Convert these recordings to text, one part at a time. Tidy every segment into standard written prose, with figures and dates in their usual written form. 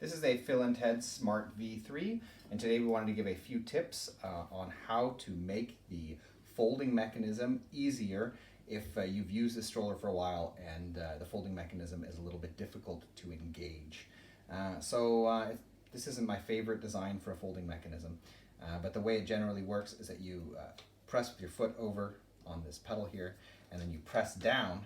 This is a Phil&Teds Smart V3, and today we wanted to give a few tips on how to make the folding mechanism easier if you've used this stroller for a while and the folding mechanism is a little bit difficult to engage. This isn't my favorite design for a folding mechanism, but the way it generally works is that you press with your foot over on this pedal here, and then you press down.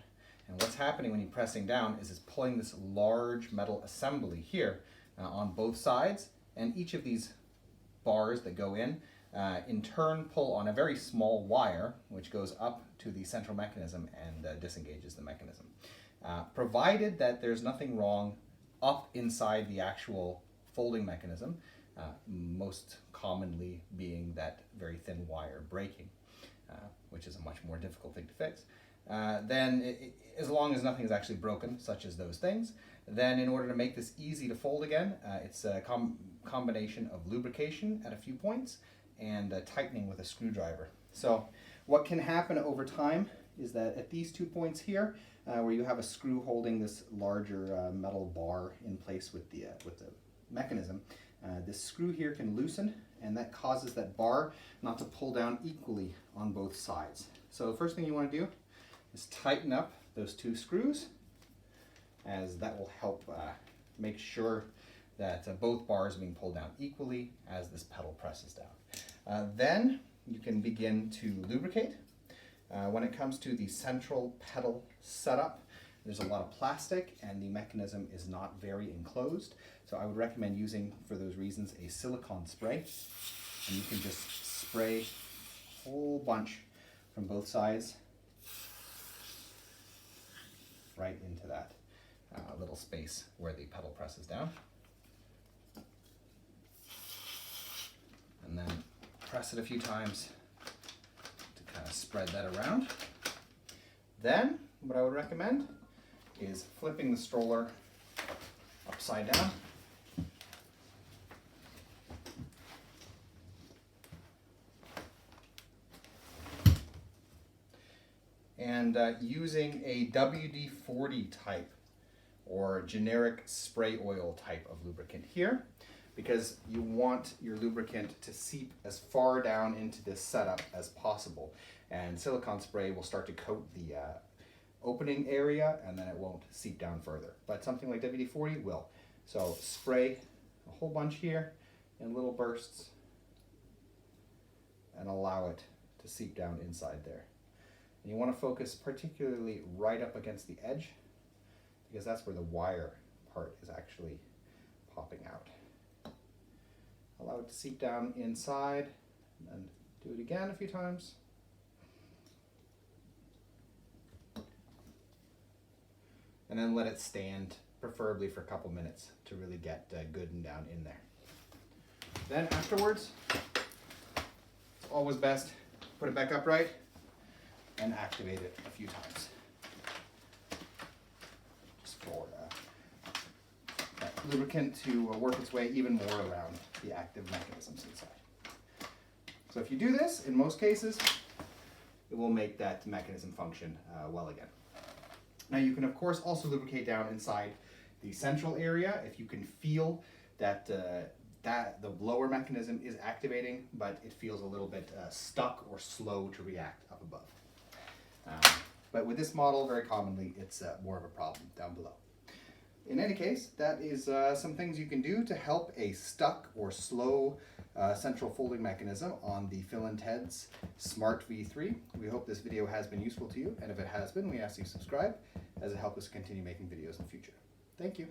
And what's happening when you're pressing down is it's pulling this large metal assembly here on both sides, and each of these bars that go in turn pull on a very small wire which goes up to the central mechanism and disengages the mechanism. Provided that there's nothing wrong up inside the actual folding mechanism, most commonly being that very thin wire breaking, which is a much more difficult thing to fix. As long as nothing is actually broken, such as those things, then in order to make this easy to fold again, it's a combination of lubrication at a few points and tightening with a screwdriver. So what can happen over time is that at these 2 points here, where you have a screw holding this larger metal bar in place with the mechanism, this screw here can loosen, and that causes that bar not to pull down equally on both sides. So the first thing you want to do is tighten up those 2 screws, as that will help make sure that both bars are being pulled down equally as this pedal presses down. Then you can begin to lubricate. When it comes to the central pedal setup, there's a lot of plastic and the mechanism is not very enclosed, so I would recommend using, for those reasons, a silicone spray. And you can just spray a whole bunch from both sides right into that little space where the pedal presses down. And then press it a few times to kind of spread that around. Then what I would recommend is flipping the stroller upside down. And using a WD-40 type or generic spray oil type of lubricant here, because you want your lubricant to seep as far down into this setup as possible. And silicone spray will start to coat the opening area, and then it won't seep down further. But something like WD-40 will. So spray a whole bunch here in little bursts and allow it to seep down inside there. And you want to focus particularly right up against the edge, because that's where the wire part is actually popping out. Allow it to seep down inside, and then do it again a few times. And then let it stand, preferably for a couple minutes, to really get good and down in there. Then afterwards, it's always best to put it back upright and activate it a few times, just for that lubricant to work its way even more around the active mechanisms inside. So if you do this, in most cases, it will make that mechanism function well again. Now you can of course also lubricate down inside the central area if you can feel that the lower mechanism is activating, but it feels a little bit stuck or slow to react up above. But with this model, very commonly, it's more of a problem down below. In any case, that is some things you can do to help a stuck or slow central folding mechanism on the Phil&Teds Smart V3. We hope this video has been useful to you, and if it has been, we ask you to subscribe, as it helps us continue making videos in the future. Thank you.